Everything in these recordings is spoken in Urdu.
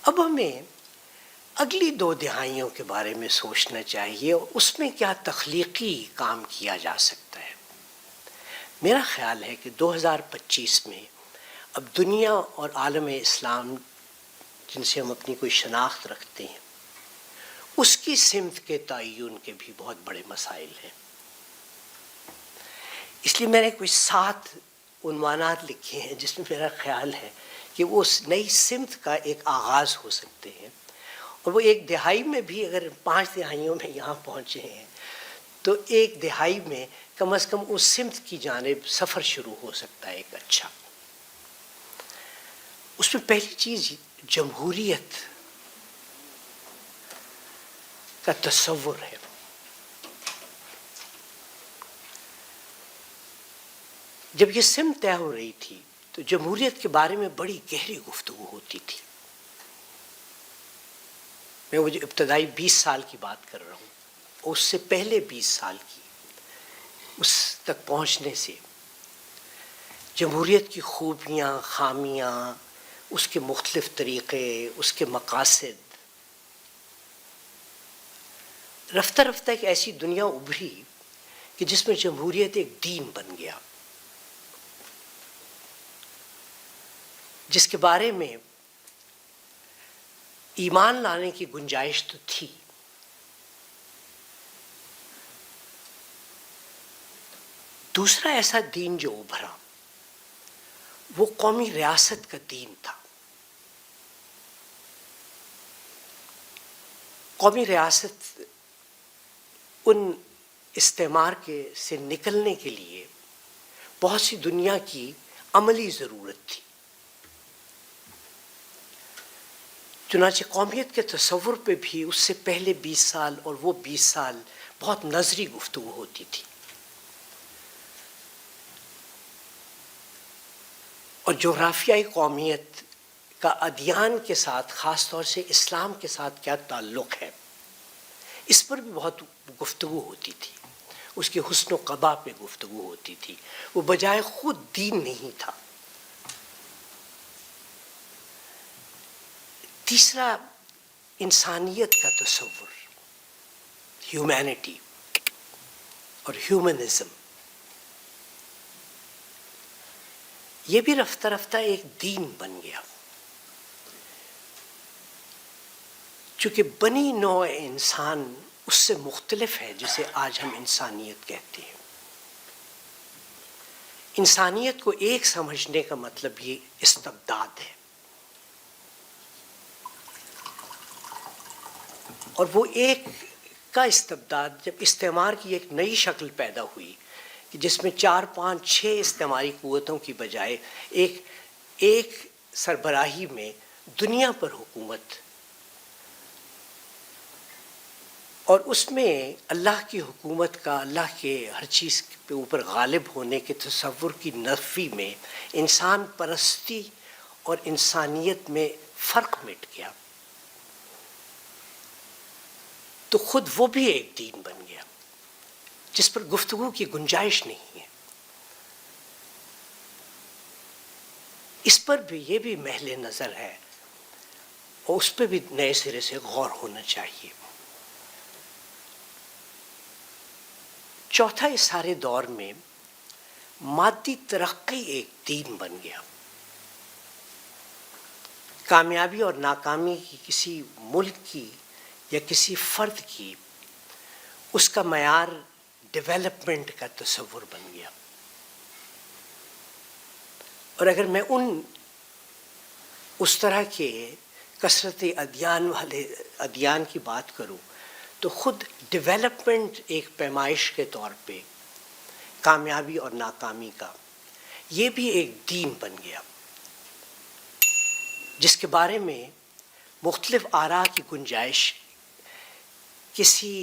اب ہمیں اگلی 2 دہائیوں کے بارے میں سوچنا چاہیے اور اس میں کیا تخلیقی کام کیا جا سکتا ہے۔ میرا خیال ہے کہ 2025 میں اب دنیا اور عالم اسلام جن سے ہم اپنی کوئی شناخت رکھتے ہیں اس کی سمت کے تعین کے بھی بہت بڑے مسائل ہیں۔ اس لیے میں نے کوئی 7 عنوانات لکھے ہیں جس میں میرا خیال ہے کہ وہ اس نئی سمت کا ایک آغاز ہو سکتے ہیں، اور وہ 1 دہائی میں بھی اگر 5 دہائیوں میں یہاں پہنچے ہیں تو 1 دہائی میں کم از کم اس سمت کی جانب سفر شروع ہو سکتا ہے ایک اچھا۔ اس میں پہلی چیز جمہوریت کا تصور ہے۔ جب یہ سمت طے ہو رہی تھی تو جمہوریت کے بارے میں بڑی گہری گفتگو ہوتی تھی۔ میں وہ جو ابتدائی 20 سال کی بات کر رہا ہوں، اس سے پہلے 20 سال کی، اس تک پہنچنے سے جمہوریت کی خوبیاں، خامیاں، اس کے مختلف طریقے، اس کے مقاصد، رفتہ رفتہ ایک ایسی دنیا ابھری کہ جس میں جمہوریت ایک دین بن گیا، جس کے بارے میں ایمان لانے کی گنجائش تو تھی، دوسرا ایسا دین جو ابھرا وہ قومی ریاست کا دین تھا۔ قومی ریاست ان استعمار سے نکلنے کے لیے بہت سی دنیا کی عملی ضرورت تھی۔ چنانچہ قومیت کے تصور پہ بھی اس سے پہلے 20 سال اور وہ 20 سال بہت نظری گفتگو ہوتی تھی، اور جغرافیائی قومیت کا ادیان کے ساتھ، خاص طور سے اسلام کے ساتھ کیا تعلق ہے، اس پر بھی بہت گفتگو ہوتی تھی، اس کے حسن و قباح پہ گفتگو ہوتی تھی۔ وہ بجائے خود دین نہیں تھا۔ تیسرا انسانیت کا تصور، ہیومینٹی اور ہیومنزم، یہ بھی رفتہ رفتہ ایک دین بن گیا، چونکہ بنی نوع انسان اس سے مختلف ہے جسے آج ہم انسانیت کہتے ہیں۔ انسانیت کو ایک سمجھنے کا مطلب یہ استبداد ہے، اور وہ ایک کا استبداد جب استعمار کی ایک نئی شکل پیدا ہوئی کہ جس میں 4، 5، 6 استعماری قوتوں کی بجائے ایک سربراہی میں دنیا پر حکومت، اور اس میں اللہ کی حکومت کا، اللہ کے ہر چیز کے اوپر غالب ہونے کے تصور کی نفی میں انسان پرستی اور انسانیت میں فرق مٹ گیا، تو خود وہ بھی ایک دین بن گیا جس پر گفتگو کی گنجائش نہیں ہے۔ اس پر بھی یہ بھی محل نظر ہے اور اس پہ بھی نئے سرے سے غور ہونا چاہیے۔ چوتھا، اس سارے دور میں مادی ترقی ایک دین بن گیا۔ کامیابی اور ناکامی کی کسی ملک کی یا کسی فرد کی، اس کا معیار ڈیولپمنٹ کا تصور بن گیا۔ اور اگر میں اس طرح کے کثرت ادیان کی بات کروں تو خود ڈیولپمنٹ ایک پیمائش کے طور پہ کامیابی اور ناکامی کا، یہ بھی ایک دین بن گیا جس کے بارے میں مختلف آراء کی گنجائش کسی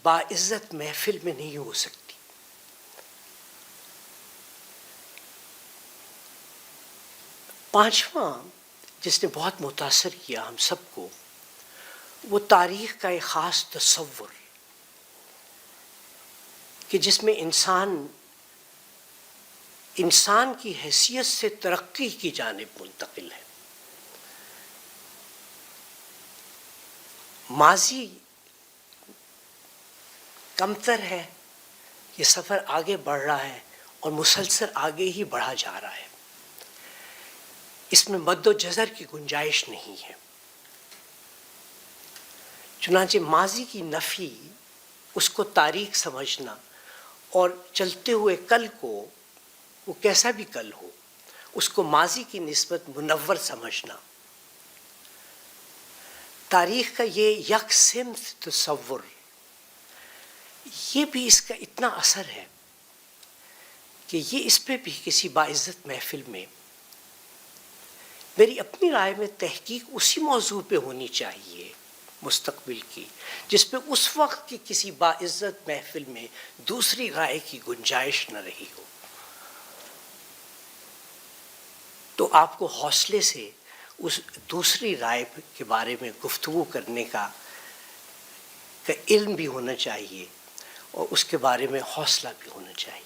باعزت محفل میں نہیں ہو سکتی۔ پانچواں، جس نے بہت متاثر کیا ہم سب کو، وہ تاریخ کا ایک خاص تصور کہ جس میں انسان کی حیثیت سے ترقی کی جانب منتقل ہے۔ ماضی کمتر ہے، یہ سفر آگے بڑھ رہا ہے اور مسلسل آگے ہی بڑھا جا رہا ہے، اس میں مد و جزر کی گنجائش نہیں ہے۔ چنانچہ ماضی کی نفی، اس کو تاریخ سمجھنا اور چلتے ہوئے کل کو، وہ کیسا بھی کل ہو، اس کو ماضی کی نسبت منور سمجھنا، تاریخ کا یہ یک سمت تصور، یہ بھی اس کا اتنا اثر ہے کہ یہ اس پہ بھی کسی باعزت محفل میں میری اپنی رائے میں تحقیق اسی موضوع پہ ہونی چاہیے مستقبل کی جس پہ اس وقت کی کسی باعزت محفل میں دوسری رائے کی گنجائش نہ رہی ہو۔ تو آپ کو حوصلے سے اس دوسری رائے کے بارے میں گفتگو کرنے کا علم بھی ہونا چاہیے اور اس کے بارے میں حوصلہ بھی ہونا چاہیے۔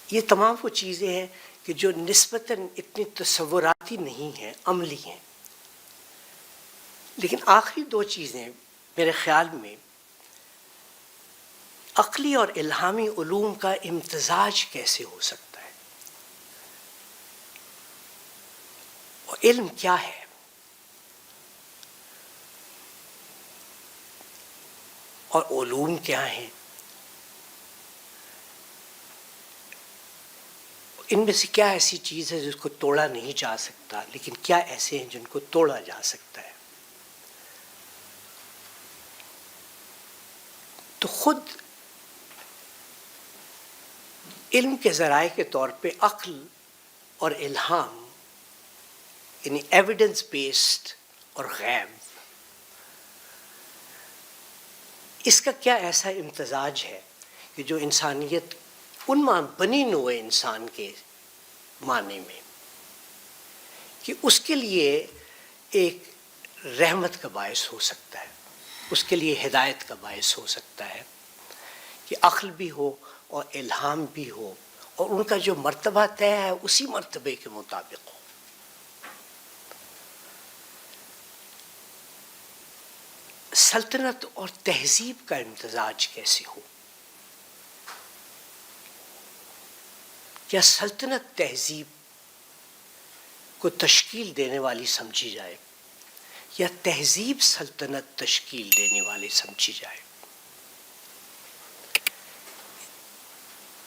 یہ تمام وہ چیزیں ہیں کہ جو نسبتاً اتنی تصوراتی نہیں ہیں، عملی ہیں۔ لیکن آخری دو چیزیں میرے خیال میں عقلی اور الہامی علوم کا امتزاج کیسے ہو سکتا ہے، اور علم کیا ہے، اور علوم کیا ہیں، ان میں سے کیا ایسی چیز ہے جس کو توڑا نہیں جا سکتا، لیکن کیا ایسے ہیں جن کو توڑا جا سکتا ہے۔ تو خود علم کے ذرائع کے طور پہ عقل اور الہام، یعنی ایویڈنس بیسڈ اور غیب، اس کا کیا ایسا امتزاج ہے کہ جو انسانیت ان بنی نوع انسان کے معنی میں کہ اس کے لیے ایک رحمت کا باعث ہو سکتا ہے، اس کے لیے ہدایت کا باعث ہو سکتا ہے کہ عقل بھی ہو اور الہام بھی ہو، اور ان کا جو مرتبہ طے ہے اسی مرتبے کے مطابق ہو۔ سلطنت اور تہذیب کا امتزاج کیسے ہو؟ کیا سلطنت تہذیب کو تشکیل دینے والی سمجھی جائے یا تہذیب سلطنت تشکیل دینے والی سمجھی جائے؟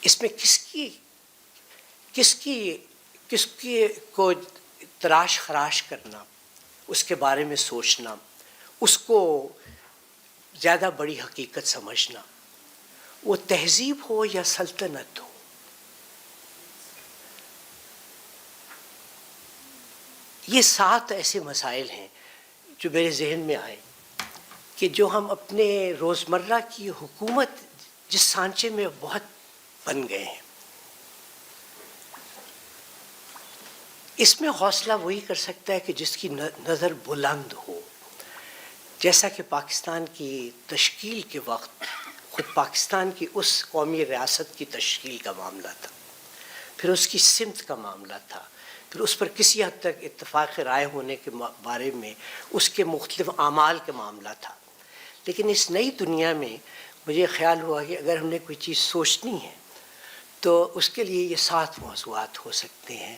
اس میں کس کی کو تراش خراش کرنا، اس کے بارے میں سوچنا، اس کو زیادہ بڑی حقیقت سمجھنا، وہ تہذیب ہو یا سلطنت ہو، یہ 7 ایسے مسائل ہیں جو میرے ذہن میں آئے کہ جو ہم اپنے روزمرہ کی حکومت جس سانچے میں بہت بن گئے ہیں، اس میں حوصلہ وہی کر سکتا ہے کہ جس کی نظر بلند ہو، جیسا کہ پاکستان کی تشکیل کے وقت خود پاکستان کی اس قومی ریاست کی تشکیل کا معاملہ تھا، پھر اس کی سمت کا معاملہ تھا، پھر اس پر کسی حد تک اتفاق رائے ہونے کے بارے میں اس کے مختلف اعمال کا معاملہ تھا۔ لیکن اس نئی دنیا میں مجھے خیال ہوا کہ اگر ہم نے کوئی چیز سوچنی ہے تو اس کے لیے یہ 7 موضوعات ہو سکتے ہیں۔